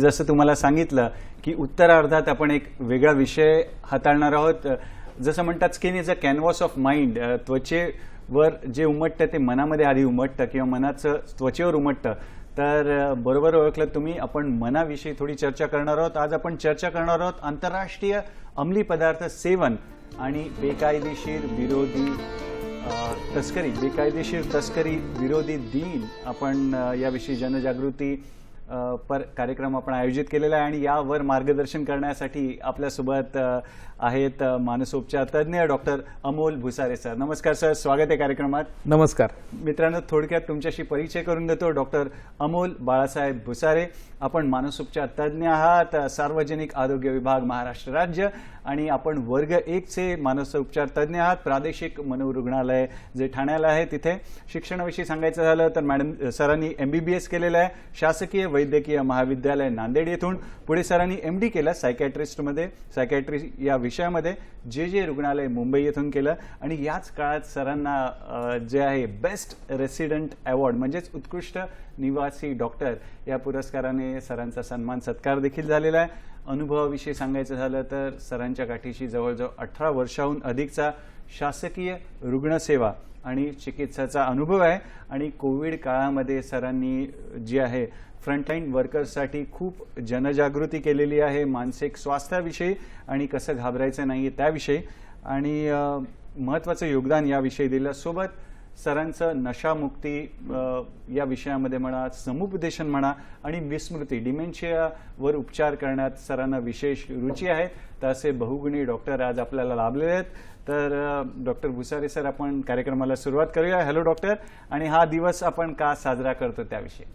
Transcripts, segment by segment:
जसं तुम्हाला सांगितलं की उत्तरार्धात आपण एक वेगळा विषय हाताळणार आहोत. जसं म्हणतात skin is a canvas of mind. त्वचेवर जे उमटतं ते मनामध्ये आधी उमटतं किंवा मनाचं त्वचेवर उमटतं. तर बरोबर ओळखलं तुम्ही. आपण मनाविषयी थोडी चर्चा करणार आहोत. आज आपण चर्चा करणार आहोत आंतरराष्ट्रीय अंमली पदार्थ सेवन आणि बेकायदेशीर तस्करी विरोधी दिन. आपण याविषयी जनजागृती कार्यक्रम आपण आयोजित केलेला आहे आणि यावर मार्गदर्शन करण्यासाठी आपल्यासोबत आहेत मानसोपचार तज्ज्ञ डॉक्टर अमोल भुसारे सर. नमस्कार सर, स्वागत आहे कार्यक्रमात. नमस्कार मित्रांनो, थोडक्यात तुमच्याशी परिचय करून देतो. डॉक्टर अमोल बाळासाहेब भुसारे, आपण मानसोपचार तज्ज्ञ आहात, सार्वजनिक आरोग्य विभाग महाराष्ट्र राज्य, आणि आपण वर्ग 1 चे मानसोपचार तज्ज्ञ आहात, प्रादेशिक मनोरुग्णालय जे ठाण्याला आहे तिथे. शिक्षणाविषयी सांगायचं झालं तर मॅडम सरांनी MBBS केलेलं आहे शासकीय वैद्यकीय महाविद्यालय नांदेड येथून. पुढे सरांनी MD केलं सायकॅट्रिस्टमध्ये, सायकॅट्री या विषयामध्ये JJ रुग्णालय मुंबई येथून केलं. आणि याच काळात सरांना जे आहे बेस्ट रेसिडेंट अवॉर्ड म्हणजेच उत्कृष्ट निवासी डॉक्टर या पुरस्काराने सरांचा सन्मान सत्कार देखील झालेला आहे. अनुभवाविषयी सांगायचं झालं तर सरांच्या गाठीशी जवळजवळ 18 वर्षाहून अधिकचा शासकीय रुग्णसेवा आणि चिकित्साचा अनुभव आहे. आणि कोविड काळामध्ये सरांनी जी आहे फ्रंटलाईन वर्कर्ससाठी खूप जनजागृती केलेली आहे, मानसिक स्वास्थ्याविषयी आणि कसं घाबरायचं नाही त्याविषयी, आणि महत्त्वाचं योगदान याविषयी दिलं. सोबत सरांचं नशामुक्ती या विषयामध्ये म्हणा, समुपदेशन म्हणा आणि विस्मृती डिमेन्शियावर उपचार करण्यात सरांना विशेष रुची आहे. तर असे बहुगुणी डॉक्टर आज आपल्याला लाभलेले आहेत. तर डॉक्टर भुसारे सर, आपण कार्यक्रमाला सुरुवात करूया. Hello doctor. आणि हा दिवस आपण का साजरा करतो त्याविषयी.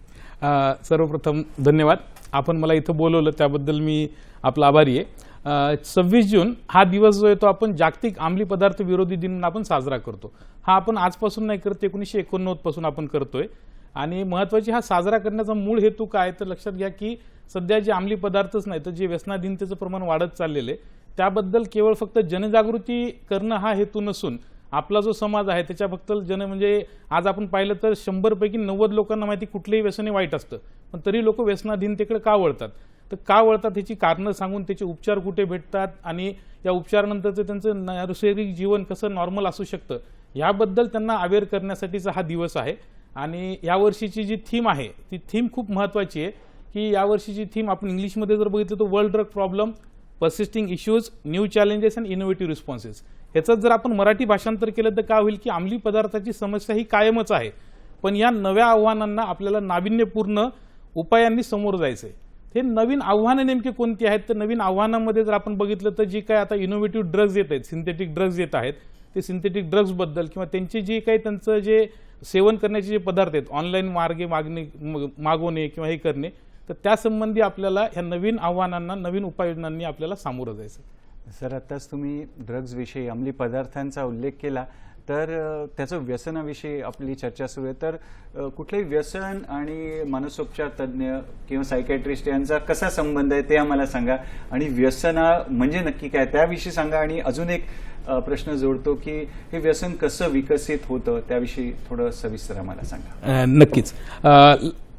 सर्वप्रथम धन्यवाद. आपण मला इथं बोलवलं त्याबद्दल मी आपला आभारी आहे. 26 जून हा दिवस जो आहे तो आपण जागतिक अंमली पदार्थ विरोधी दिन म्हणून आपण साजरा करतो. हा आपण आजपासून नाही करत, 1989 पासून आपण करतोय. आणि महत्त्वाची हा साजरा करण्याचा मूळ हेतू काय तर लक्षात घ्या की सध्या जे अंमली पदार्थच नाही तर जे व्यसनाधीनतेचं प्रमाण वाढत चाललेलं आहे त्याबद्दल केवळ फक्त जनजागृती करणं हा हेतू नसून आपला जो समाज आहे त्याच्या फक्त म्हणजे आज आपण पाहिलं तर 100 पैकी 90 लोकांना माहिती कुठलेही व्यसने वाईट असतं, पण तरी लोक व्यसनाधीनतेकडे का वळतात. तर का वळतात ह्याची कारणं सांगून त्याचे उपचार कुठे भेटतात आणि या उपचारानंतरचं त्यांचं नैसर्गिक जीवन कसं नॉर्मल असू शकतं याबद्दल त्यांना अवेअर करण्यासाठीचा हा दिवस आहे. आणि यावर्षीची जी थीम आहे ती थीम खूप महत्त्वाची आहे की यावर्षीची थीम आपण इंग्लिशमध्ये जर बघितलं तर world drug problem, persisting issues, new challenges and innovative responses. ह्याचं जर आपण मराठी भाषांतर केलं तर काय होईल की अंमली पदार्थाची समस्या ही कायमच आहे, पण या नव्या आव्हानांना आपल्याला नाविन्यपूर्ण उपायांनी समोर जायचं आहे. हे नवीन आव्हानं नेमके कोणती आहेत तर नवीन आव्हानामध्ये जर आपण बघितलं तर जी काय आता इनोव्हेटिव्ह ड्रग्ज येत आहेत, सिंथेटिक ड्रग्ज येत आहेत, ते सिंथेटिक ड्रग्जबद्दल किंवा त्यांची जी काही त्यांचं जे सेवन करण्याचे जे पदार्थ आहेत ऑनलाईन मार्गे मागवणे किंवा हे करणे, तर त्यासंबंधी आपल्याला ह्या नवीन आव्हानांना नवीन उपाययोजनांनी आपल्याला सामोरं जायचं. सर, आत्ताच तुम्ही ड्रग्जविषयी अंमली पदार्थांचा उल्लेख केला, तर त्याचं व्यसनाविषयी आपली चर्चा सुरू आहे. तर कुठलंही व्यसन आणि मानसोपचार तज्ज्ञ किंवा सायकॅट्रिस्ट यांचा कसा संबंध आहे ते आम्हाला सांगा. आणि व्यसना म्हणजे नक्की काय त्याविषयी सांगा. आणि अजून एक प्रश्न जोडतो की हे व्यसन कसं विकसित होतं त्याविषयी थोडं सविस्तर आम्हाला सांगा. नक्कीच.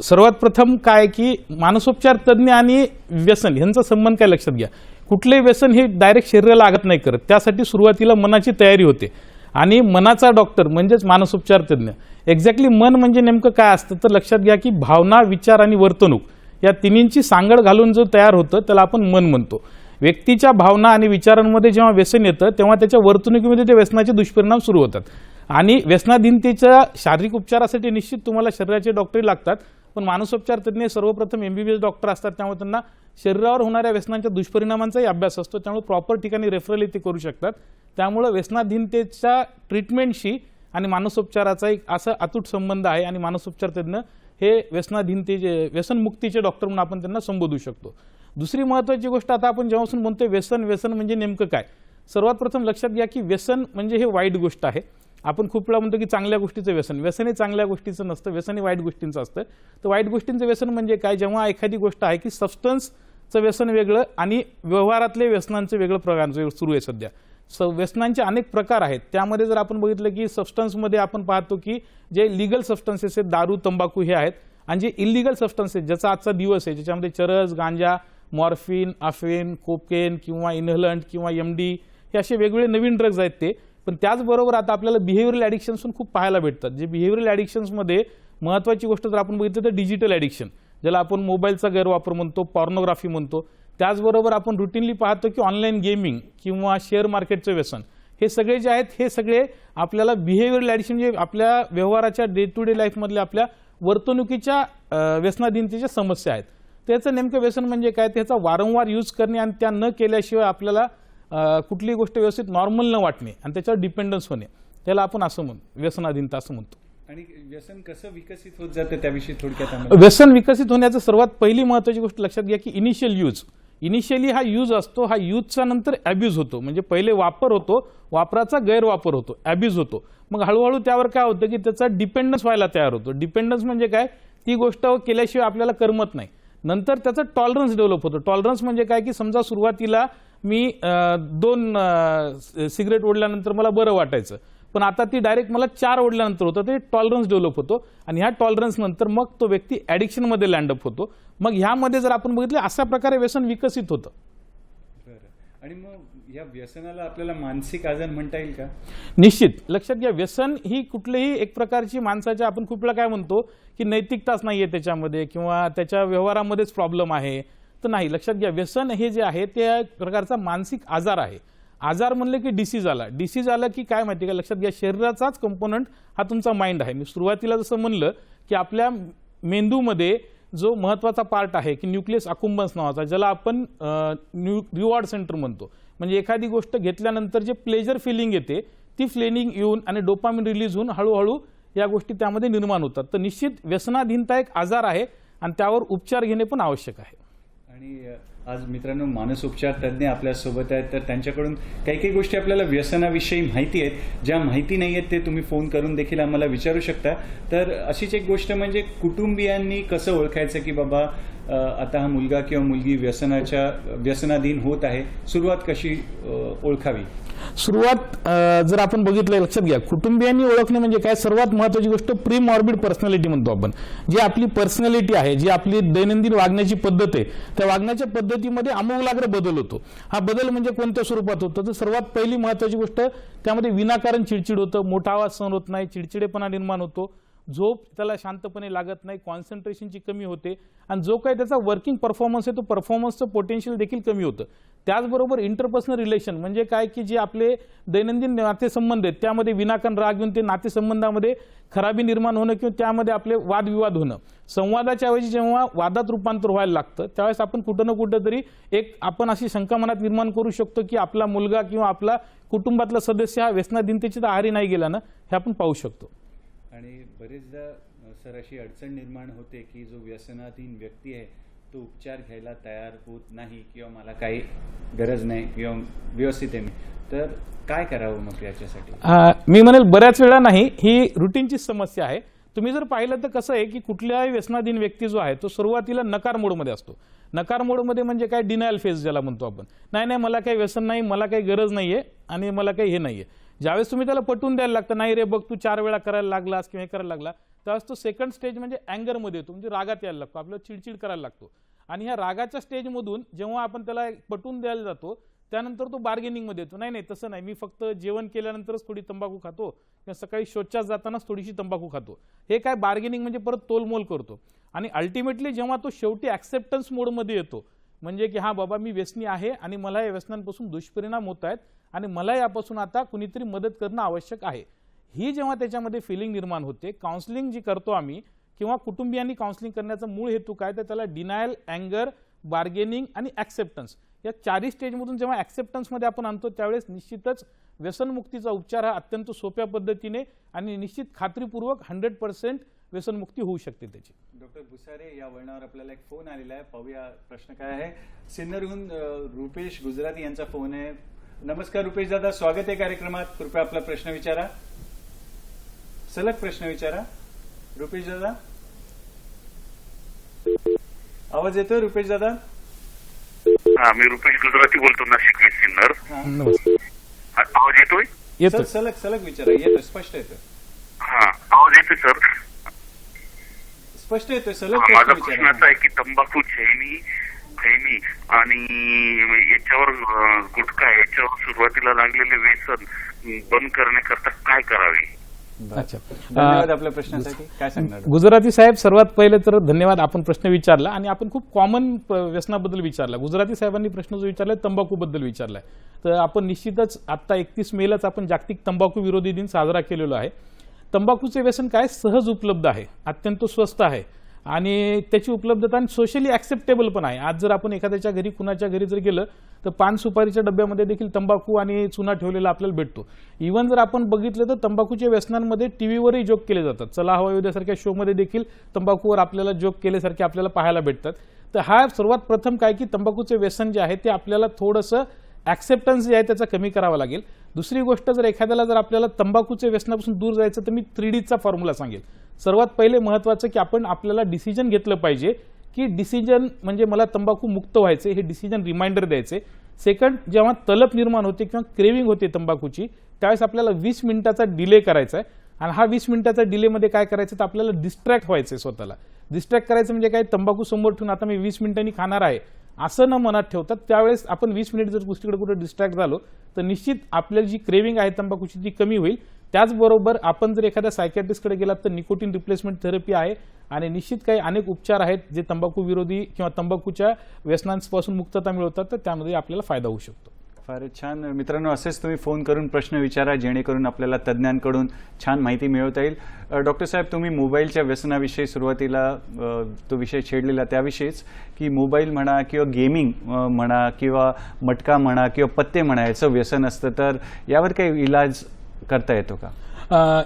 सर्वात प्रथम काय की मानसोपचार तज्ज्ञ आणि व्यसन यांचा संबंध काय लक्षात घ्या. कुठले व्यसन हे डायरेक्ट शरीराला आघात नाही करत, त्यासाठी सुरुवातीला मनाची तयारी होते. आणि मनाचा डॉक्टर म्हणजेच मानसोपचार तज्ज्ञ. एक्झॅक्टली मन म्हणजे नेमकं काय असतं तर लक्षात घ्या की भावना, विचार आणि वर्तणूक या तिन्हींची सांगड घालून जो तयार होतं त्याला आपण मन म्हणतो. व्यक्तीच्या भावना आणि विचारांमध्ये जेव्हा व्यसन येतं तेव्हा त्याच्या वर्तणुकीमध्ये ते व्यसनाचे दुष्परिणाम सुरू होतात. आणि व्यसनाधीनतेच्या शारीरिक उपचारासाठी निश्चित तुम्हाला शरीराचे डॉक्टरही लागतात, पण मानसोपचार तज्ज्ञ सर्वप्रथम MBBS डॉक्टर असतात, त्यामुळे त्यांना शरीरावर होणाऱ्या व्यसनांच्या दुष्परिणामांचाही अभ्यास असतो, त्यामुळे प्रॉपर ठिकाणी रेफरल ते करू शकतात. त्यामुळे व्यसनाधीनतेच्या ट्रीटमेंटशी आणि मानसोपचाराचा एक असा अतूट संबंध आहे. आणि मानसोपचार तज्ज्ञ हे व्यसनमुक्तीचे डॉक्टर म्हणून आपण त्यांना संबोधू शकतो. दुसरी महत्त्वाची गोष्ट, आता आपण जेव्हापासून म्हणतोय व्यसन म्हणजे नेमकं काय. सर्वात प्रथम लक्षात घ्या की व्यसन म्हणजे हे वाईट गोष्ट आहे. आपण खूप वेळा म्हणतो की चांगल्या गोष्टीचं व्यसन हे चांगल्या गोष्टीचं नसतं, व्यसन हे वाईट गोष्टींचं असतं. तर वाईट गोष्टींचं व्यसन म्हणजे काय, जेव्हा एखादी गोष्ट आहे की सबस्टन्सचं व्यसन वेगळं आणि व्यवहारातले व्यसनांचं वेगळं प्रकार सुरू आहे सध्या. व्यसनांचे अनेक प्रकार आहेत. त्यामध्ये जर आपण बघितलं की सबस्टन्समध्ये आपण पाहतो की जे लिगल सबस्टन्सेस आहेत, दारू, तंबाखू हे आहेत. आणि जे इलिगल सबस्टन्सेस ज्याचा आजचा दिवस आहे ज्याच्यामध्ये चरस, गांजा, मॉर्फिन, अफेन, कोकेन किंवा इनहलंट किंवा MD हे असे वेगवेगळे नवीन ड्रग्ज आहेत ते. पण त्याचबरोबर आता आपल्याला बिहेवियरल ॲडिक्शन्स पण खूप पाहायला भेटतात. जे बिहेवियरल ॲडिक्शन्समध्ये महत्त्वाची गोष्ट जर आपण बघितलं तर डिजिटल ॲडिक्शन, ज्याला आपण मोबाईलचा गैरवापर म्हणतो, पॉर्नोग्राफी म्हणतो. त्याचबरोबर आपण रुटीनली पाहतो की ऑनलाईन गेमिंग किंवा शेअर मार्केटचं व्यसन, हे सगळे जे आहेत हे सगळे आपल्याला बिहेवियरल ॲडिक्शन जे आपल्या व्यवहाराच्या डे टू डे लाईफमधल्या आपल्या वर्तणुकीच्या व्यसनाधीनतेच्या समस्या आहेत. त्याचं नेमकं व्यसन म्हणजे काय, त्याचा वारंवार यूज करणे आणि त्या न केल्याशिवाय आपल्याला कुठलीही गोष्ट व्यवस्थित नॉर्मल न वाटणे आणि त्याच्यावर डिपेंडन्स होणे, त्याला आपण असं व्यसनाधीनता असं म्हणतो. आणि व्यसन कसं विकसित होत जातं त्याविषयी थोडक्यात आम्हाला. व्यसन विकसित होण्याचं सर्वात पहिली महत्त्वाची गोष्ट लक्षात घ्या की इनिशियली हा यूज असतो, हा यूजचा नंतर ॲब्यूज होतो. म्हणजे पहिले वापर होतो, वापराचा गैरवापर होतो, ॲब्यूज होतो. मग हळूहळू त्यावर काय होतं की त्याचा डिपेंडन्स व्हायला तयार होतो. डिपेंडन्स म्हणजे काय, ती गोष्ट केल्याशिवाय आपल्याला करमत नाही. नंतर त्याचा टॉलरन्स डेव्हलप होतो. टॉलरन्स म्हणजे काय की समजा सुरुवातीला मी 2 सिगरेट ओढल्यानंतर मला बरं वाटायचं, पण आता ती डायरेक्ट मला 4 ओढल्यानंतर होतं. ते टॉलरन्स डेव्हलप होतो आणि ह्या टॉलरन्स नंतर मग तो व्यक्ती ॲडिक्शनमध्ये लँडअप होतो. मग ह्यामध्ये जर आपण बघितलं अशा प्रकारे व्यसन विकसित होतं. बरं. आणि मग या व्यसनाला आपल्याला मानसिक आजार म्हणता येईल का? निश्चित. लक्षात घ्या, व्यसन ही कुठलीही एक प्रकारची माणसाच्या, आपण खूप वेळा काय म्हणतो की नैतिकताच नाही आहे त्याच्यामध्ये किंवा त्याच्या व्यवहारामध्येच प्रॉब्लेम आहे, तर नाही. लक्षात घ्या, व्यसन हे जे आहे ते एक प्रकारचा मानसिक आजार आहे. आजार म्हणले की डिसीज आला. डिसीज आला की काय माहिती का, लक्षात घ्या, शरीराचाच कंपोनंट हा तुमचा माइंड आहे. मी सुरुवातीला जसं म्हणलं की आपल्या मेंदूमध्ये जो महत्त्वाचा पार्ट आहे की न्यूक्लियस अकुंबन्स नावाचा, ज्याला आपण रिवॉर्ड सेंटर म्हणतो. म्हणजे एखादी गोष्ट घेतल्यानंतर जे प्लेजर फिलिंग येते ती फिलिंग येऊन आणि डोपामिन रिलीज होऊन हळूहळू या गोष्टी त्यामध्ये निर्माण होतात. तर निश्चित व्यसनाधीनता एक आजार आहे आणि त्यावर उपचार घेणे पण आवश्यक आहे. आणि आज मित्रांनो, मानसोपचार तज्ज्ञ आपल्यासोबत आहेत, तर त्यांच्याकडून काही काही गोष्टी आपल्याला व्यसनाविषयी माहिती आहेत, ज्या माहिती नाही आहेत ते तुम्ही फोन करून देखील आम्हाला विचारू शकता. तर अशीच एक गोष्ट म्हणजे कुटुंबियांनी कसं ओळखायचं की बाबा आता हा मुलगा किंवा मुलगी व्यसनाधीन होत आहे, सुरुवात कशी ओळखावी? सुरुवात जर आपण बघितलं, लक्षात घ्या, कुटुंबियांनी ओळखणे म्हणजे काय, सर्वात महत्त्वाची गोष्ट प्री मॉर्बिड पर्सनॅलिटी म्हणतो आपण. जी आपली पर्सनॅलिटी आहे, जी आपली दैनंदिन वागण्याची पद्धत आहे, त्या वागण्याच्या पद्धतीमध्ये आमूलाग्र बदल होतो. हा बदल म्हणजे कोणत्या स्वरूपात होतो, तर सर्वात पहिली महत्त्वाची गोष्ट, त्यामध्ये विनाकारण चिडचिड होतं, मोठा आवाज सहन होत नाही, चिडचिडेपणा निर्माण होतो, झोप त्याला शांतपणे लागत नाही, कॉन्सन्ट्रेशनची कमी होते आणि जो काही त्याचा वर्किंग परफॉर्मन्स आहे तो परफॉर्मन्सचं पोटेन्शियल देखील कमी होतं. त्याचबरोबर इंटरपर्सनल रिलेशन म्हणजे काय की जे आपले दैनंदिन नातेसंबंध आहेत त्यामध्ये विनाकारण राग येऊन ते नातेसंबंधामध्ये खराबी निर्माण होणं किंवा त्यामध्ये आपले वादविवाद होणं. संवादाच्या ऐवजी जेव्हा वादात रूपांतर व्हायला लागतं त्यावेळेस आपण कुठं ना कुठं तरी आपण अशी शंका मनात निर्माण करू शकतो की आपला मुलगा किंवा आपला कुटुंबातला सदस्य हा व्यसनाधीनतेची तर आहारी नाही गेला ना, हे आपण पाहू शकतो. आणि बरेचदा सर अशी अडचण निर्माण होते की जो व्यसनाधीन व्यक्ती आहे तो उपचार घ्यायला तयार होत नाही किंवा मला काही गरज नाही किंवा व्यवस्थित आहे मी, तर काय करावं मग याच्यासाठी? मी म्हणेल बऱ्याच वेळा नाही, ही रुटीनची समस्या आहे. तुम्ही जर पाहिलं तर कसं आहे की कुठल्याही व्यसनाधीन व्यक्ती जो आहे तो सुरुवातीला नकार मोडमध्ये असतो. नकार मोडमध्ये म्हणजे काय, डिनायल फेज ज्याला म्हणतो आपण. नाही मला काही व्यसन नाही, मला काही गरज नाहीये आणि मला काही हे नाहीये. ज्यावेळेस तुम्ही त्याला पटवून द्यायला लागतं, नाही रे बघ तू 4 वेळा करायला लागलास किंवा हे करायला लागला, त्यावेळेस तो सेकंड स्टेज म्हणजे अँगरमध्ये येतो, म्हणजे रागात यायला लागतो, आपल्याला चिडचिड करायला लागतो. आणि ह्या रागाच्या स्टेजमधून जेव्हा आपण त्याला पटवून द्यायला जातो त्यानंतर तो बार्गेनिंगमध्ये येतो, नाही तसं नाही, मी फक्त जेवण केल्यानंतरच थोडी तंबाखू खातो किंवा सकाळी शौचास जातानाच थोडीशी तंबाखू खातो. हे काय बार्गेनिंग म्हणजे परत तोलमोल करतो. आणि अल्टिमेटली जेव्हा तो शेवटी ॲक्सेप्टन्स मोडमध्ये येतो, म्हणजे की हा बाबा मी व्यसनी आहे आणि मला या व्यसनांपासून दुष्परिणाम होत आहेत आणि मला यापासून आता कुणीतरी मदत करणं आवश्यक आहे, ही जेव्हा त्याच्यामध्ये फिलिंग निर्माण होते, काउन्सिलिंग जी करतो आम्ही किंवा कुटुंबियांनी काउन्सिलिंग करण्याचा मूळ हेतू काय, तर त्याला डिनायल, अँगर, बार्गेनिंग आणि ॲक्सेप्टन्स या 4 स्टेजमधून जेव्हा ॲक्सेप्टन्समध्ये आपण आणतो त्यावेळेस निश्चितच व्यसनमुक्तीचा उपचार हा अत्यंत सोप्या पद्धतीने आणि निश्चित खात्रीपूर्वक 100% व्यसनमुक्ती होऊ शकते त्याची. डॉक्टर भुसारे, या वळणावर आपल्याला एक फोन आलेला आहे, पाहूया प्रश्न काय आहे. सिन्नरहून रुपेश गुजराती यांचा फोन आहे. नमस्कार रुपेश दादा, स्वागत आहे कार्यक्रमात. कृपया आपला प्रश्न विचारा, सलग प्रश्न विचारा. रुपेश दादा, आवाज येतोय रुपेश दादा? हा, मी रुपेश गुजराती बोलतो, नाशिक सिन्नर. नमस्कार. आवाज येतोय? येतो. सलग विचारा, येतोय, स्पष्ट येतोय. हा, आवाज येतोय सर. स्पष्ट येतोय, सलग माझा प्रश्न प्रश्न विचारा. असा आहे की तंबाखू, खैनी आणि याच्यावर गुटखा याच्यावर सुरुवातीला लागलेले व्यसन बंद करण्याकरता काय करावे? बरं. अच्छा. धन्यवाद आपल्या प्रश्नासाठी. काय सांगणार? गुजराती साहेब, सर्वात पहिले तर धन्यवाद, आपण प्रश्न विचारला आणि आपण खूप कॉमन व्यसनाबद्दल विचारला. गुजराती साहेबांनी प्रश्न जो विचारलाय तंबाखूबद्दल विचारलाय, तर आपण निश्चितच आता 31 मेलाच आपण जागतिक तंबाखू विरोधी दिन साजरा केलेला आहे. तंबाखूचे व्यसन काय सहज उपलब्ध आहे, अत्यंत स्वस्त आहे आणि त्याची उपलब्धता आणि सोशली ऍक्सेप्टेबल पण आहे. आज जर आपण एखाद्याच्या घरी, कुणाच्या घरी जर गेलं तर पान सुपारीच्या डब्यामध्ये देखील तंबाखू आणि चुना ठेवलेला आपल्याला भेटतो. इव्हन जर आपण बघितलं तर तंबाखूच्या व्यसनांमध्ये टीव्हीवरही जोक केले जातात. चला हवा येऊ द्यासारख्या शोमध्ये देखील तंबाखूवर आपल्याला जोक केल्यासारखे आपल्याला पाहायला भेटतात. तर हा सर्वात प्रथम काय की तंबाखूचे व्यसन जे आहे ते आपल्याला थोडंसं ऍक्सेप्टन्स जे आहे त्याचा कमी करावा लागेल. दुसरी गोष्ट, जर एखाद्याला जर आपल्याला तंबाखूच्या व्यसनापासून दूर जायचं तर मी 3Dचा फॉर्म्युला सांगेल. सर्वात पहिले महत्त्वाचं की आपल्याला डिसिजन घेतलं पाहिजे की डिसिजन म्हणजे मला तंबाखू मुक्त व्हायचे, हे डिसिजन रिमाइंडर द्यायचे. सेकंड, जेव्हा तलप निर्माण होते किंवा क्रेविंग होते तंबाखूची, त्यावेळेस आपल्याला 20 मिनिटाचा डिले करायचा आहे आणि हा 20 मिनिटाचा डिलेमध्ये काय करायचं तर आपल्याला डिस्ट्रॅक्ट व्हायचं, स्वतःला डिस्ट्रॅक्ट करायचं. म्हणजे काय, तंबाखू समोर ठेवून आता मी 20 मिनिटांनी खाणार आहे असं न मनात ठेवतात. त्यावेळेस आपण 20 मिनिट जर गोष्टीकडे कुठे डिस्ट्रॅक्ट झालो तर निश्चित आपल्याला जी क्रेविंग आहे तंबाखूची ती कमी होईल. त्याचबरोबर आपण जर एखाद्या सायकॅट्रिस्टकडे गेलात तर निकोटीन रिप्लेसमेंट थेरपी आहे आणि निश्चित काही अनेक उपचार आहेत जे तंबाखू विरोधी किंवा तंबाखूच्या व्यसनांपासून मुक्तता मिळवतात, तर त्यामध्ये आपल्याला फायदा होऊ शकतो. फारच छान. मित्रांनो, असेच तुम्ही फोन करून प्रश्न विचारा, जेणेकरून आपल्याला तज्ज्ञांकडून छान माहिती मिळवता येईल. डॉक्टर साहेब, तुम्ही मोबाईलच्या व्यसनाविषयी सुरुवातीला तो विषय छेडलेला, त्याविषयीच की मोबाईल म्हणा किंवा गेमिंग म्हणा किंवा मटका म्हणा किंवा पत्ते म्हणा, याचं व्यसन असतं, तर यावर काही इलाज करता येतो का?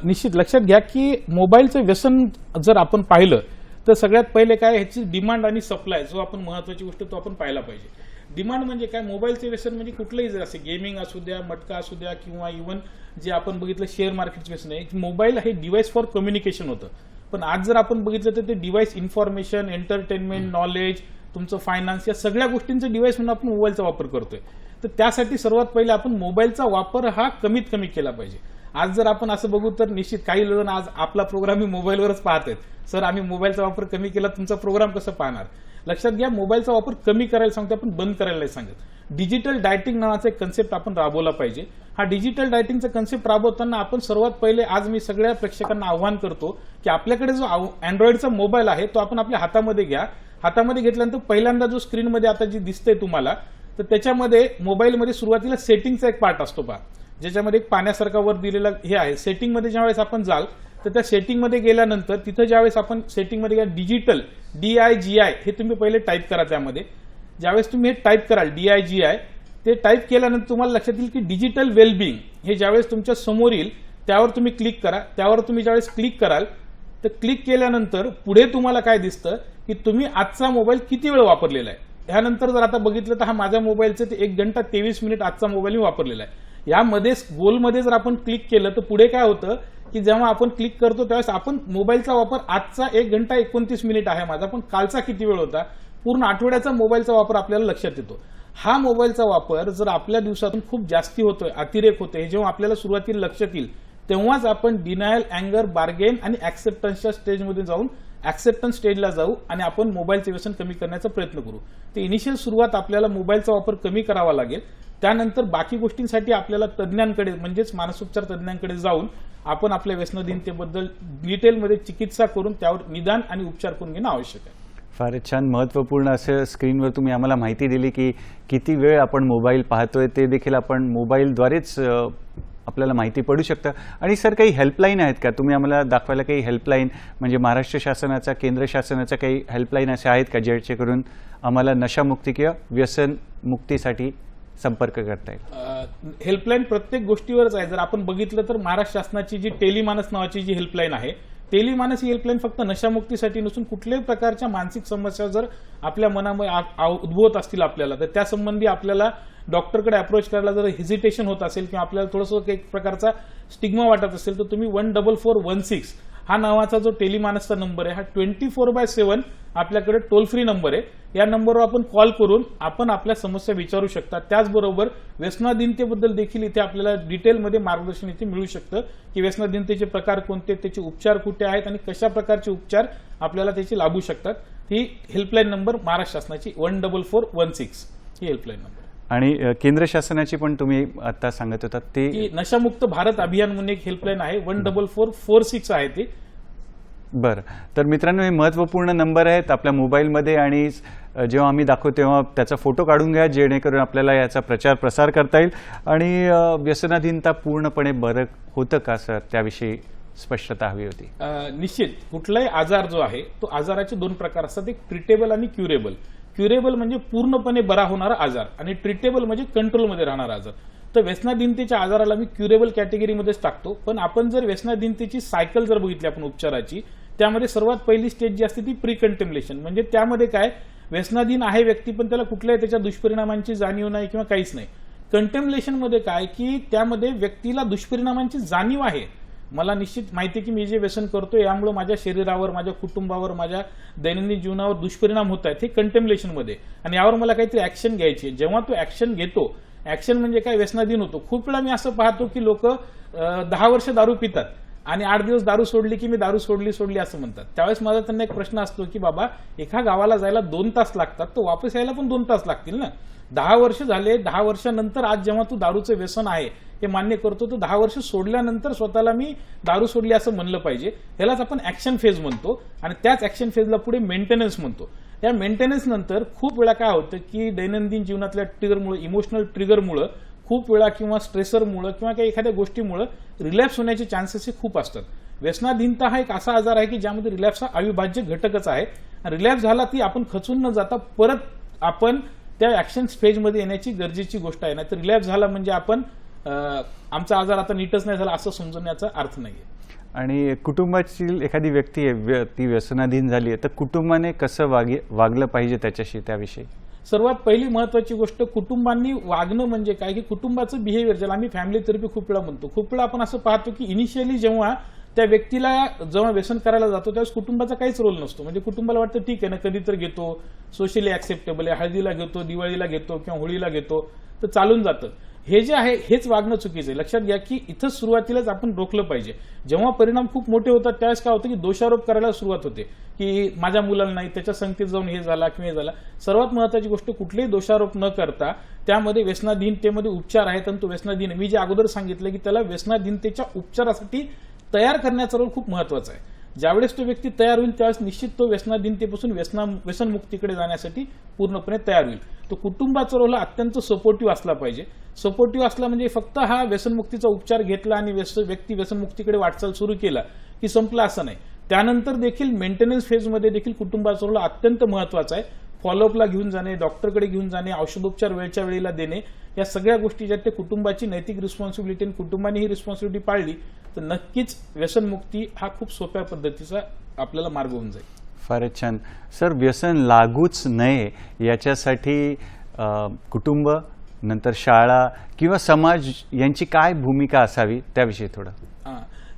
निश्चित लक्षात घ्या की मोबाईलचं व्यसन जर आपण पाहिलं तर सगळ्यात पहिले काय, ह्याची डिमांड आणि सप्लाय जो आपण महत्वाची गोष्ट तो आपण पाहायला पाहिजे. डिमांड म्हणजे काय, मोबाईलचे व्यसन म्हणजे कुठलंही जर असे गेमिंग असू द्या, मटका असू द्या किंवा इव्हन जे आपण बघितलं शेअर मार्केटचं व्यसन आहे. मोबाईल हे डिव्हाइस फॉर कम्युनिकेशन होतं, पण आज जर आपण बघितलं तर ते डिव्हाइस इन्फॉर्मेशन, एंटरटेनमेंट, नॉलेज, तुमचं फायनान्स या सगळ्या गोष्टींचं डिव्हाइस म्हणून आपण मोबाईलचा वापर करतोय. तर त्यासाठी सर्वात पहिले आपण मोबाईलचा वापर हा कमीत कमी केला पाहिजे. आज जर आपण असं बघू तर निश्चित काही जण आज आपला प्रोग्राम मी मोबाईलवरच पाहत आहेत. सर, आम्ही मोबाईलचा वापर कमी केला, तुमचा प्रोग्राम कसं पाहणार? लक्षात घ्या, मोबाईलचा वापर कमी करायला सांगतो आपण, बंद करायला नाही सांगत. डिजिटल डायटिंग नावाचा एक कन्सेप्ट आपण राबवला पाहिजे. हा डिजिटल डायटिंगचा कन्सेप्ट राबवताना आपण सर्वात पहिले, आज मी सगळ्या प्रेक्षकांना आव्हान करतो की आपल्याकडे जो अँड्रॉइडचा मोबाईल आहे तो आपण आपल्या हातामध्ये घ्या. हातामध्ये घेतल्यानंतर पहिल्यांदा जो स्क्रीनमध्ये आता जी दिसते तुम्हाला, तर त्याच्यामध्ये मोबाईलमध्ये सुरुवातीला सेटिंगचा एक पार्ट असतो पहा, ज्याच्यामध्ये एक पाण्यासारखा वर दिलेला हे आहे. सेटिंगमध्ये ज्यावेळेस आपण जाल तर त्या सेटिंगमध्ये गेल्यानंतर तिथं ज्यावेळेस आपण सेटिंगमध्ये घ्या डिजिटल DIGI हे तुम्ही पहिले टाईप करा. त्यामध्ये ज्यावेळेस तुम्ही हे टाईप कराल DIGI, ते टाईप केल्यानंतर तुम्हाला लक्षात येईल की डिजिटल वेलबिंग हे ज्यावेळेस तुमच्या समोर येईल त्यावर तुम्ही क्लिक करा. त्यावर तुम्ही ज्यावेळेस क्लिक कराल तर क्लिक केल्यानंतर पुढे तुम्हाला काय दिसतं की तुम्ही आजचा मोबाईल किती वेळ वापरलेला आहे. ह्यानंतर जर आता बघितलं तर हा माझ्या मोबाईलचं ते 1 घंटा 23 मिनिट आजचा मोबाईल मी वापरलेला आहे. यामध्ये गोलमध्ये जर आपण क्लिक केलं तर पुढे काय होतं की जेव्हा आपण क्लिक करतो त्यावेळेस आपण मोबाईलचा वापर आजचा 1 घंटा 29 मिनिट आहे माझा, पण कालचा किती वेळ होता, पूर्ण आठवड्याचा मोबाईलचा वापर आपल्याला लक्षात येतो. हा मोबाईलचा वापर जर आपल्या दिवसातून खूप जास्ती होतोय, अतिरेक होतोय, हे जेव्हा आपल्याला सुरुवातीला लक्षात येईल तेव्हाच आपण डिनायल, अँगर, बार्गेन आणि ऍक्सेप्टन्सच्या स्टेजमध्ये जाऊन ऍक्सेप्टन्स स्टेजला जाऊ आणि आपण मोबाईलचे व्यसन कमी करण्याचा प्रयत्न करू. तर इनिशियल सुरुवात आपल्याला मोबाईलचा वापर कमी करावा लागेल. त्यानंतर बाकी गोष्टींसाठी आपल्याला तज्ज्ञांकडे म्हणजेच मानसोपचार तज्ज्ञांकडे जाऊन आपण आपल्या व्यसनहीनतेबद्दल डिटेलमध्ये चिकित्सा करून त्यावर निदान आणि उपचार करून घेणं आवश्यक आहे. फारच छान, महत्त्वपूर्ण असं स्क्रीनवर तुम्ही आम्हाला माहिती दिली की किती वेळ आपण मोबाईल पाहतोय ते देखील आपण मोबाईलद्वारेच आपल्याला माहिती पडू शकतं. आणि सर, काही हेल्पलाईन आहेत का? तुम्ही आम्हाला दाखवायला काही हेल्पलाईन म्हणजे महाराष्ट्र शासनाचा, केंद्र शासनाच्या काही हेल्पलाईन अशा आहेत का जेणेकरून आम्हाला नशामुक्ती किंवा व्यसनमुक्तीसाठी संपर्क करता येईल? हेल्पलाईन प्रत्येक गोष्टीवरच आहे. जर आपण बघितलं तर महाराष्ट्र शासनाची जी टेलिमानस नावाची जी हेल्पलाईन आहे, टेलिमानस ही हेल्पलाईन फक्त नशामुक्तीसाठी नसून कुठल्याही प्रकारच्या मानसिक समस्या जर आपल्या मनामध्ये उद्भवत असतील आपल्याला, तर त्यासंबंधी आपल्याला डॉक्टरकडे अप्रोच करायला जर हेजिटेशन होत असेल किंवा आपल्याला थोडंसं एक प्रकारचा स्टिग्मा वाटत असेल तर तुम्ही 14416 हा नावाचा जो टेलिमानसचा नंबर आहे हा 24/7 आपल्याकडे टोल फ्री नंबर आहे. या नंबरवर आपण कॉल करून आपण आपल्या समस्या विचारू शकता. त्याचबरोबर व्यसनाधीनतेबद्दल देखील इथे आपल्याला डिटेलमध्ये मार्गदर्शन इथे मिळू शकतं की व्यसनाधीनतेचे प्रकार कोणते, त्याचे उपचार कुठे आहेत आणि कशा प्रकारचे उपचार आपल्याला त्याचे लाभू शकतात. ही हेल्पलाईन नंबर महाराष्ट्र शासनाची 14416 ही हेल्पलाईन नंबर. आणि केंद्र शासनाची पण तुम्ही आता सांगत होता ते की नशामुक्त भारत अभियान म्हणून एक हेल्पलाईन आहे 14446 आहे ती. बरं, तर मित्रांनो हे महत्त्वपूर्ण नंबर आहेत आपल्या मोबाईलमध्ये आणि जेव्हा आम्ही दाखवतो तेव्हा त्याचा फोटो काढून घ्या जेणेकरून आपल्याला याचा प्रचार प्रसार करता येईल. आणि व्यसनाधीनता पूर्णपणे बरं होतं का सर, त्याविषयी स्पष्टता हवी होती. निश्चित कुठलाही आजार जो आहे तो आजाराचे दोन प्रकार असतात, एक ट्रीटेबल आणि क्युरेबल. क्युरेबल म्हणजे पूर्णपणे बरा होणारा आजार आणि ट्रीटेबल म्हणजे कंट्रोलमध्ये राहणारा आजार. तर व्यसनाधीनतेच्या आजाराला मी क्युरेबल कॅटेगरीमध्येच टाकतो. पण आपण जर व्यसनाधीनतेची सायकल जर बघितली आपण उपचाराची, त्यामध्ये सर्वात पहिली स्टेज जी असते ती प्री कंटेम्पलेशन. म्हणजे त्यामध्ये काय, व्यसनाधीन आहे व्यक्ती पण त्याला कुठल्याही त्याच्या दुष्परिणामांची जाणीव नाही किंवा काहीच नाही. कंटेम्पलेशन मध्ये काय की त्यामध्ये व्यक्तीला दुष्परिणामांची जाणीव आहे. मला निश्चित माहिती आहे की मी जे व्यसन करतो यामुळे माझ्या शरीरावर, माझ्या कुटुंबावर, माझ्या दैनंदिन जीवनावर दुष्परिणाम होत आहेत, हे कंटेम्पलेशन मध्ये, आणि यावर मला काहीतरी ऍक्शन घ्यायची आहे. जेव्हा तो ऍक्शन घेतो, ऍक्शन म्हणजे काय, व्यसनाधीन होतो. खूप वेळा मी असं पाहतो की लोक 10 वर्ष दारू पितात आणि 8 दिवस दारू सोडली की मी दारू सोडली असं म्हणतात. त्यावेळेस माझा त्यांना एक प्रश्न असतो की बाबा एका गावाला जायला 2 तास लागतात, तर वापस यायला पण 2 तास लागतील ना. 10 वर्ष झाले, 10 वर्षानंतर आज जेव्हा तू दारूचं व्यसन आहे हे मान्य करतो, तर 10 वर्ष सोडल्यानंतर स्वतःला मी दारू सोडली असं म्हणलं पाहिजे. ह्यालाच आपण ऍक्शन फेज म्हणतो आणि त्याच ऍक्शन फेजला पुढे मेंटेनन्स म्हणतो. या मेंटेनन्स नंतर खूप वेळा काय होतं की दैनंदिन जीवनातल्या ट्रिगरमुळे, इमोशनल ट्रिगरमुळे, खूप वेळा किंवा स्ट्रेसरमुळे किंवा काही एखाद्या गोष्टीमुळे रिलॅप्स होण्याचे चान्सेस खूप असतात. व्यसनाधीनता हा एक असा आजार आहे की ज्यामध्ये रिलॅप्स हा अविभाज्य घटकच आहे. रिलॅप्स झाला ती आपण खचून न जाता परत आपण त्या ऍक्शन फेजमध्ये येण्याची गरजेची गोष्ट आहे. नाही तर रिलॅप्स झाला म्हणजे आपण आमचा आजार आता नीटच नाही झाला असं समजण्याचा अर्थ नाहीये. आणि कुटुंबातील एखादी व्यक्ती आहे ती व्यसनाधीन झाली आहे, तर कुटुंबाने कसं वागलं पाहिजे त्याच्याशी, त्याविषयी सर्वात पहिली महत्वाची गोष्ट कुटुंबांनी वागणं म्हणजे काय की कुटुंबाचं बिहेवियर, ज्याला आम्ही फॅमिली थेरपी खूप वेळा म्हणतो. खूप वेळा आपण असं पाहतो की इनिशियली जेव्हा त्या व्यक्तीला जेव्हा व्यसन करायला जातो त्यावेळेस कुटुंबाचा काहीच रोल नसतो. म्हणजे कुटुंबाला वाटतं ठीक आहे ना, कधी तर घेतो, सोशली ऍक्सेप्टेबल आहे, हळदीला घेतो, दिवाळीला घेतो किंवा होळीला घेतो, तर चालून जातं. हे जे आहे हेच वागणं चुकीचं आहे. लक्षात घ्या की इथं सुरुवातीलाच आपण रोखलं पाहिजे. जेव्हा परिणाम खूप मोठे होतात त्यावेळेस काय होतं की दोषारोप करायला सुरुवात होते की माझ्या मुलाला नाही, त्याच्या संगतीत जाऊन हे झाला किंवा हे झाला. सर्वात महत्वाची गोष्ट, कुठलेही दोषारोप न करता त्यामध्ये व्यसनाधीनतेमध्ये उपचार आहेत आणि तो व्यसनाधीन, मी जे अगोदर सांगितलं की त्याला व्यसनाधीनतेच्या उपचारासाठी तयार करण्याचा रोल खूप महत्वाचा आहे. ज्यावेळेस तो व्यक्ती तयार होईल त्यावेळेस निश्चित तो व्यसनाधीनतेपासून व्यसनमुक्तीकडे जाण्यासाठी पूर्णपणे तयार होईल. तो कुटुंबाचा रोल अत्यंत सपोर्टिव्ह असला पाहिजे. सपोर्टिव्ह असला म्हणजे फक्त हा व्यसनमुक्तीचा उपचार घेतला आणि व्यक्ती व्यसनमुक्तीकडे वाटचाल सुरू केला की संपला असं नाही. त्यानंतर देखील मेंटेनन्स फेजमध्ये देखील कुटुंबाचा रोल अत्यंत महत्वाचा आहे. फॉलोअपला घेऊन जाणे, डॉक्टरकडे घेऊन जाणे, औषधोपचार वेळच्या वेळेला देणे, या सगळ्या गोष्टी ज्या ते कुटुंबाची नैतिक रिस्पॉन्सिबिलिटी आणि कुटुंबाने ही रिस्पॉन्सिबिलिटी पाळली तर नक्कीच व्यसनमुक्ती हा खूप सोप्या पद्धतीचा आपल्याला मार्ग होऊन जाईल. फारच छान सर. व्यसन लागूच नये याच्यासाठी कुटुंब, नंतर शाळा किंवा समाज यांची काय भूमिका असावी त्याविषयी थोडं.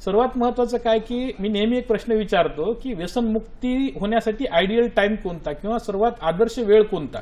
सर्वात महत्वाचं काय की मी नेहमी एक प्रश्न विचारतो की व्यसनमुक्ती होण्यासाठी आयडियल टाइम कोणता किंवा सर्वात आदर्श वेळ कोणता.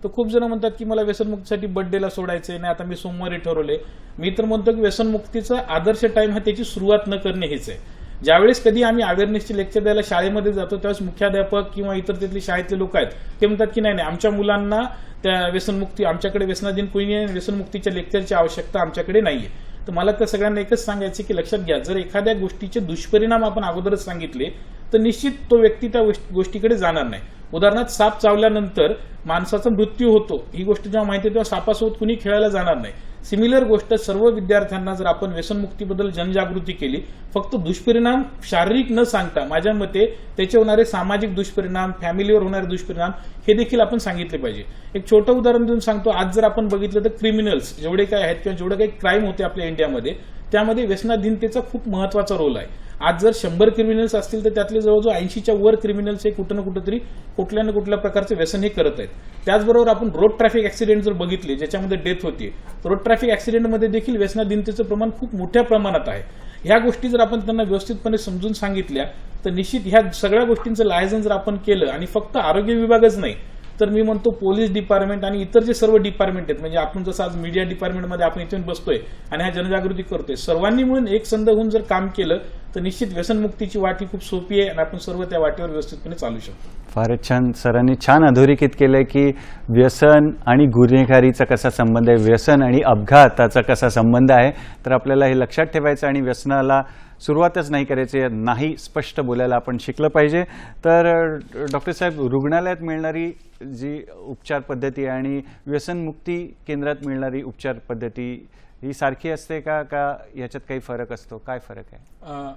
तर खूप जण म्हणतात की मला व्यसनमुक्तीसाठी बर्थडेला सोडायचंय, नाही आता मी सोमवारी ठरवले. मी तर म्हणतो की व्यसनमुक्तीचा आदर्श टाइम हा त्याची सुरुवात न करणे हेच आहे. ज्यावेळेस कधी आम्ही अवेअरनेसचे लेक्चर द्यायला शाळेमध्ये जातो त्यावेळेस मुख्याध्यापक किंवा इतर तिथले शाळेतले लोक आहेत ते म्हणतात की नाही आमच्या मुलांना त्या व्यसनमुक्ती, आमच्याकडे व्यसनाधीन कोणी नाही, व्यसनमुक्तीच्या लेक्चरची आवश्यकता आमच्याकडे नाहीये. तर मला त्या सगळ्यांना एकच सांगायचं की लक्षात घ्या, जर एखाद्या गोष्टीचे दुष्परिणाम आपण अगोदरच सांगितले तर निश्चित तो व्यक्ती त्या गोष्टीकडे जाणार नाही. उदाहरणार्थ साप चावल्यानंतर माणसाचा मृत्यू होतो ही गोष्ट जेव्हा माहिती तेव्हा सापासोबत कुणी खेळायला जाणार नाही. सिमिलर गोष्ट सर्व विद्यार्थ्यांना जर आपण व्यसनमुक्तीबद्दल जनजागृती केली, फक्त दुष्परिणाम शारीरिक न सांगता माझ्या मते त्याचे होणारे सामाजिक दुष्परिणाम, फॅमिलीवर होणारे दुष्परिणाम हे देखील आपण सांगितले पाहिजे. एक छोटं उदाहरण देऊन सांगतो. आज जर आपण बघितलं तर क्रिमिनल्स जेवढे काही आहेत किंवा जेवढे काही क्राईम होते आपल्या इंडियामध्ये त्यामध्ये व्यसनाधीनतेचा खूप महत्वाचा रोल आहे. आज जर 100 क्रिमिनल्स असतील तर त्यातले जवळजवळ 80च्या वर क्रिमिनल्स हे कुठं ना कुठेतरी कुठल्या ना कुठल्या प्रकारचे व्यसन हे करत आहेत. त्याचबरोबर आपण रोड ट्रॅफिक ऍक्सिडेंट जर बघितले ज्याच्यामध्ये डेथ होती, रोड ट्रॅफिक ऍक्सिडेंटमध्ये देखील व्यसनाधीनतेचं प्रमाण खूप मोठ्या प्रमाणात आहे. ह्या गोष्टी जर आपण त्यांना व्यवस्थितपणे समजून सांगितल्या तर निश्चित ह्या सगळ्या गोष्टींचं लायसन जर आपण केलं, आणि फक्त आरोग्य विभागच नाही तर मी म्हणतो पोलीस डिपार्टमेंट आणि इतर जे सर्व डिपार्टमेंट आहेत, म्हणजे आपण जसं आज मीडिया डिपार्टमेंटमध्ये आपण इथून बसतोय आणि ह्या जनजागृती करतोय, सर्वांनी मिळून एक संध होऊन जर काम केलं तर निश्चित व्यसनमुक्तीची वाट ही खूप सोपी आहे आणि आपण सर्व त्या वाटेवर व्यवस्थितपणे चालू शकतो. फारच छान. सरांनी छान अधोरेखित केलंय की व्यसन आणि गुन्हेगारीचा कसा संबंध आहे, व्यसन आणि अपघाताचा कसा संबंध आहे. तर आपल्याला हे लक्षात ठेवायचं आणि व्यसनाला सुरुवातच नाही करायची, नाही स्पष्ट बोलायला आपण शिकलं पाहिजे. तर डॉक्टर साहेब, रुग्णालयात मिळणारी जी उपचार पद्धती आणि व्यसनमुक्ती केंद्रात मिळणारी उपचार पद्धती ही सारखी असते का याच्यात काही फरक असतो? काय फरक आहे?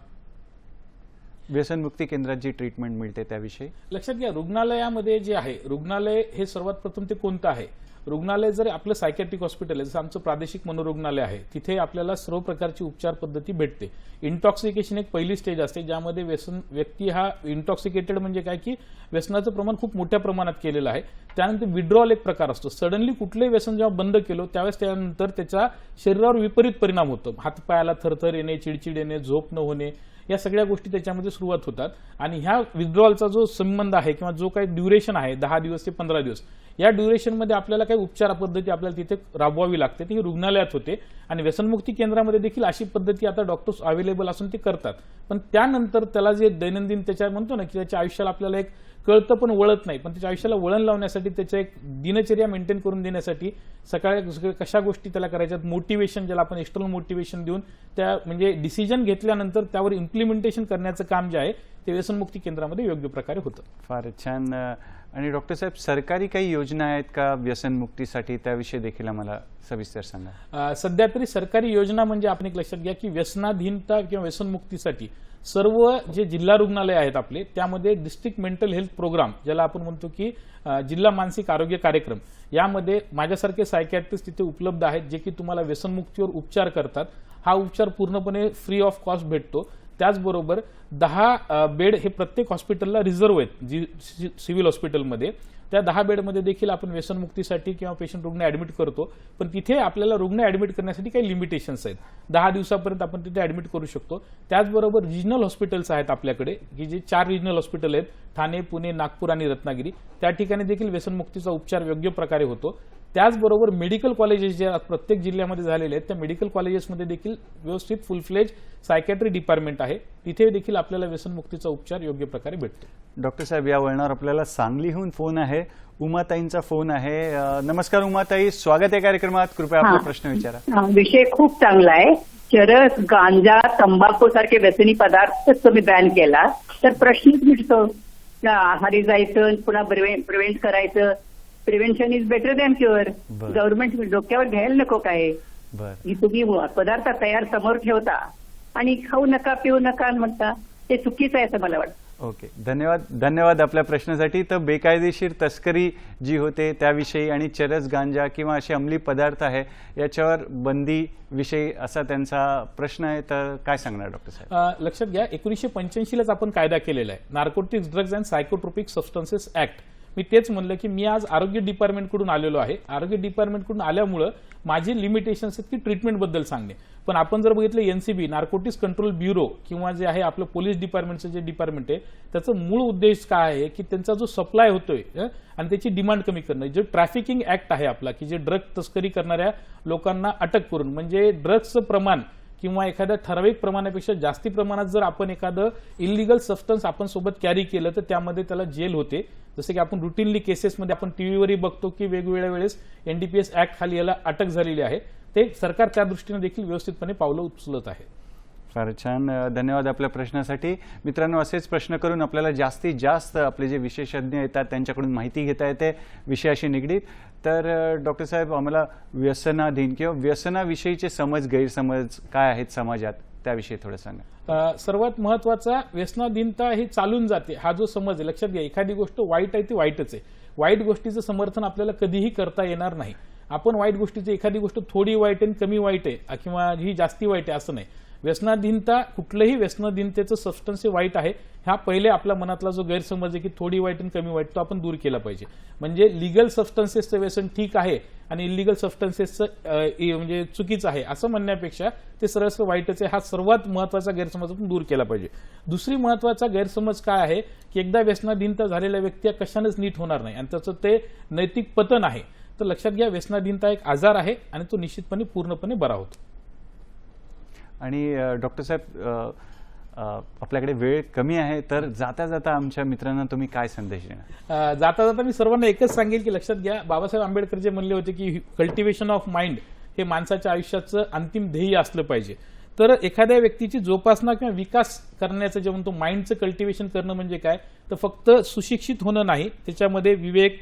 व्यसनमुक्ती केंद्रात जी ट्रीटमेंट मिळते त्याविषयी लक्षात घ्या. रुग्णालयामध्ये जे आहे, रुग्णालय हे सर्वात प्रथम ते कोणतं आहे? रुग्णालय जर आपलं सायकॅट्रिक हॉस्पिटल आहे, जसं आमचं प्रादेशिक मनोरुग्णालय आहे, तिथे आपल्याला सर्व प्रकारची उपचार पद्धती भेटते. इंटॉक्सिकेशन एक पहिली स्टेज असते, ज्यामध्ये व्यक्ती हा इंटॉक्सिकेटेड म्हणजे काय की व्यसनाचं प्रमाण खूप मोठ्या प्रमाणात केलेलं आहे. त्यानंतर विड्रॉल एक प्रकार असतो. सडनली कुठलंही व्यसन जेव्हा बंद केलं त्यावेळेस त्यानंतर त्याच्या शरीरावर विपरीत परिणाम होतो. हातपायाला थरथर येणे, चिडचिड येणे, झोप न होणे, या सगळ्या गोष्टी त्याच्यामध्ये सुरुवात होतात. आणि ह्या विथड्रॉलचा जो संबंध आहे किंवा जो काही ड्युरेशन आहे 10 दिवस ते 15 दिवस, या ड्युरेशनमध्ये आपल्याला काही उपचार पद्धती आपल्याला तिथे राबवावी लागते, ती रुग्णालयात होते. आणि व्यसनमुक्ती केंद्रामध्ये देखील अशी पद्धती आता डॉक्टर्स अवेलेबल असून ते करतात. पण त्यानंतर त्याला जे दैनंदिन त्याच्या म्हणतो ना की त्याच्या आयुष्याला आपल्याला एक कळतं पण वळत नाही, पण त्याच्या आयुष्याला वळण लावण्यासाठी त्याच्या एक दिनचर्या मेंटेन करून देण्यासाठी सकाळी कशा गोष्टी त्याला करायच्यात, मोटिवेशन ज्याला आपण एक्सटर्नल मोटिवेशन देऊन त्या म्हणजे डिसिजन घेतल्यानंतर त्यावर इम्प्लिमेंटेशन करण्याचं काम जे आहे ते व्यसनमुक्ती केंद्रामध्ये योग्य प्रकारे होतं. फारच छान. आणि डॉक्टर साहेब, सरकारी काही योजना आहेत का व्यसनमुक्तीसाठी? त्याविषयी देखील आम्हाला सविस्तर सांगा. सध्या तरी सरकारी योजना म्हणजे आपण एक लक्षात घ्या की व्यसनाधीनता किंवा व्यसनमुक्तीसाठी सर्व जे जिल्हा रुग्णालय आहेत आपले, त्यामध्ये डिस्ट्रिक्ट मेंटल हेल्थ प्रोग्राम ज्याला आपण म्हणतो की जिल्हा मानसिक आरोग्य कार्यक्रम, यामध्ये माझ्यासारखे सायकॅट्रिस्ट तिथे उपलब्ध आहेत जे की तुम्हाला व्यसनमुक्तीवर उपचार करतात. हा उपचार पूर्णपणे फ्री ऑफ कॉस्ट भेटतो. त्याचबरोबर 10 बेड हे प्रत्येक हॉस्पिटलला रिझर्व्ह आहेत सिव्हिल हॉस्पिटलमध्ये. त्या 10 बेडमध्ये देखील आपण व्यसनमुक्तीसाठी किंवा पेशंट रुग्ण ऍडमिट करतो. पण तिथे आपल्याला रुग्ण ऍडमिट करण्यासाठी काही लिमिटेशन्स आहेत. 10 दिवसापर्यंत आपण तिथे ऍडमिट करू शकतो. त्याचबरोबर रिजनल हॉस्पिटल्स आहेत आपल्याकडे, की जे 4 रिजनल हॉस्पिटल आहेत, ठाणे, पुणे, नागपूर आणि रत्नागिरी. त्या ठिकाणी देखील व्यसनमुक्तीचा उपचार योग्य प्रकारे होतो. त्याचबरोबर मेडिकल कॉलेजेस जे प्रत्येक जिल्ह्यामध्ये झालेले आहेत, त्या मेडिकल कॉलेजेसमध्ये देखील व्यवस्थित फुल फ्लेज सायकॅट्री डिपार्टमेंट आहे. तिथे देखील आपल्याला व्यसनमुक्तीचा उपचार योग्य प्रकारे भेटतो. डॉक्टर साहेब, या वळणावर आपल्याला सांगलीहून फोन आहे. उमाताईंचा फोन आहे. नमस्कार उमाताई, स्वागत आहे कार्यक्रमात. कृपया आपला प्रश्न विचारा. विषय खूप चांगला आहे. चरस, गांजा, तंबाखू सारखे व्यसनी पदार्थ तुम्ही बॅन केला तर प्रश्नच मिटतो. आहारी जायचं, पुन्हा प्रिव्हेंट करायचं. Prevention is better than cure. Government डोक्यावर घ्यायला नको काय. तुम्ही पदार्थ तयार समोर ठेवता आणि खाऊ नका, पिऊ नका म्हणता, ते चुकीचं आहे असं मला वाटतं. ओके, धन्यवाद आपल्या प्रश्नासाठी. तर बेकायदेशीर तस्करी जी होते त्याविषयी आणि चरस, गांजा किंवा असे अंमली पदार्थ आहे याच्यावर बंदी विषयी असा त्यांचा प्रश्न आहे. तर काय सांगणार डॉक्टर साहेब? लक्षात घ्या, 1985लाच आपण कायदा केलेला आहे, narcotics, drugs and psychotropic substances act. मी तेच म्हणलं की मी आज आरोग्य डिपार्टमेंटकडून आलेलो आहे. आरोग्य डिपार्टमेंटकडून आल्यामुळं माझी लिमिटेशन्स आहेत की ट्रीटमेंटबद्दल सांगणे. पण आपण जर बघितलं एनसीबी, नार्कोटिक्स कंट्रोल ब्युरो किंवा जे आहे आपलं पोलीस डिपार्टमेंटचं जे डिपार्टमेंट आहे, त्याचं मूळ उद्देश काय आहे की त्यांचा जो सप्लाय होतोय आणि त्याची डिमांड कमी करणं. जे ट्रॅफिकिंग ऍक्ट आहे आपला, की जे ड्रग तस्करी करणाऱ्या लोकांना अटक करून, म्हणजे ड्रग्सचं प्रमाण किंवा एखाद्या ठराविक प्रमाणापेक्षा जास्ती प्रमाणात जर आपण एखादं इलिगल सबस्टन्स आपण सोबत कॅरी केलं तर त्यामध्ये त्याला जेल होते. जसं की आपण रुटीनली केसेसमध्ये आपण टीव्हीवरही बघतो की वेगवेगळ्या वेळेस एनडीपीएस ऍक्ट खाली याला अटक झालेली आहे. ते सरकार त्या दृष्टीने देखील व्यवस्थितपणे पावलं उचलत आहे. फार छान, धन्यवाद आपल्या प्रश्नासाठी. मित्रांनो, असेच प्रश्न करून आपल्याला जास्तीत जास्त आपले जे विशेषज्ञ येतात त्यांच्याकडून माहिती घेता येते विषयाशी निगडीत. तर डॉक्टर साहेब, आम्हाला व्यसनाधीन किंवा व्यसनाविषयीचे समज, गैरसमज काय आहेत समाजात त्याविषयी थोडं सांगा. सर्वात महत्वाचा, व्यसनाधीनता ही चालून जाते हा जो समज आहे, लक्षात घ्या, एखादी गोष्ट वाईट आहे ती वाईटच आहे. वाईट गोष्टीचं समर्थन आपल्याला कधीही करता येणार नाही. आपण वाईट गोष्टीची, एखादी गोष्ट थोडी वाईट आहे, कमी वाईट आहे किंवा ही जास्ती वाईट आहे असं नाही. व्यसनाधीनता, कुठलंही व्यसनाधीनतेचं सबस्टन्स हे वाईट आहे, ह्या पहिले आपल्या मनातला जो गैरसमज आहे की थोडी वाईट आणि कमी वाईट, तो आपण दूर केला पाहिजे. म्हणजे लिगल सबस्टन्सेसचं व्यसन ठीक आहे आणि इलिगल सबस्टन्सेसचं म्हणजे चुकीचं आहे असं म्हणण्यापेक्षा ते सरळ वाईटच आहे, हा सर्वात महत्वाचा गैरसमज आपण दूर केला पाहिजे. दुसरी महत्वाचा गैरसमज काय आहे की एकदा व्यसनाधीनता झालेल्या व्यक्ती कशानेच नीट होणार नाही आणि त्याचं ते नैतिक पतन आहे. तर लक्षात घ्या, व्यसनाधीनता एक आजार आहे आणि तो निश्चितपणे पूर्णपणे बरा होतो. आणि डॉक्टर साहेब, आपल्याकडे वेळ कमी आहे, तर जाता जाता आमच्या मित्रांना तुम्ही काय संदेश देणार? जाता जाता मी सर्वांना एकच सांगेल की लक्षात घ्या, बाबासाहेब आंबेडकर जे म्हणले होते की कल्टिवेशन ऑफ माइंड हे माणसाच्या आयुष्याचं अंतिम ध्येय असलं पाहिजे. तर एखाद्या व्यक्तीची जोपासना किंवा विकास करण्याचं जे म्हणतो माइंडचं कल्टिवेशन करणं म्हणजे काय, तर फक्त सुशिक्षित होणं नाही, त्याच्यामध्ये विवेक,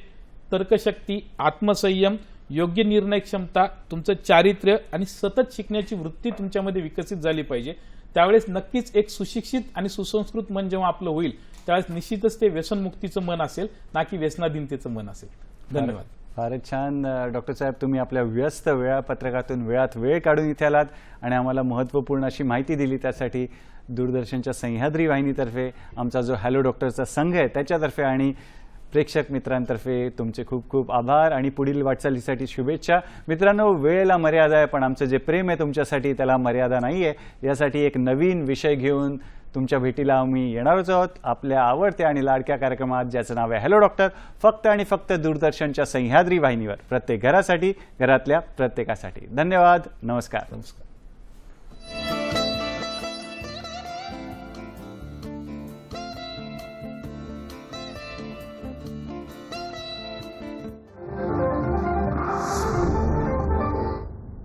तर्कशक्ती, आत्मसंयम, योग्य निर्णय क्षमता, तुमचं चारित्र्य आणि सतत शिकण्याची वृत्ती तुमच्यामध्ये विकसित झाली पाहिजे. त्यावेळेस नक्कीच एक सुशिक्षित आणि सुसंस्कृत मन जेव्हा आपलं होईल त्यावेळेस निश्चितच ते व्यसनमुक्तीचं मन असेल, ना की व्यसनाधीनतेचं मन असेल. धन्यवाद. फारच छान डॉक्टर साहेब, तुम्ही आपल्या व्यस्त वेळापत्रकातून वेळात वेळ काढून इथे आलात आणि आम्हाला महत्त्वपूर्ण अशी माहिती दिली. त्यासाठी दूरदर्शनच्या सह्याद्री वाहिनीतर्फे, आमचा जो हॅलो डॉक्टरचा संघ आहे त्याच्यातर्फे आणि प्रेक्षक मित्रांतर्फे तुमचे खूप खूप आभार आणि पुढील वाटचालीसाठी शुभेच्छा. मित्रांनो, वेळेला मर्यादा आहे, पण आमचं जे प्रेम आहे तुमच्यासाठी त्याला मर्यादा नाही आहे. यासाठी एक नवीन विषय घेऊन तुमच्या भेटीला आम्ही येणारच आहोत आपल्या आवडत्या आणि लाडक्या कार्यक्रमात, ज्याचं नाव आहे हॅलो डॉक्टर, फक्त आणि फक्त दूरदर्शनच्या सह्याद्री वाहिनीवर, प्रत्येक घरासाठी, घरातल्या प्रत्येकासाठी. धन्यवाद. नमस्कार.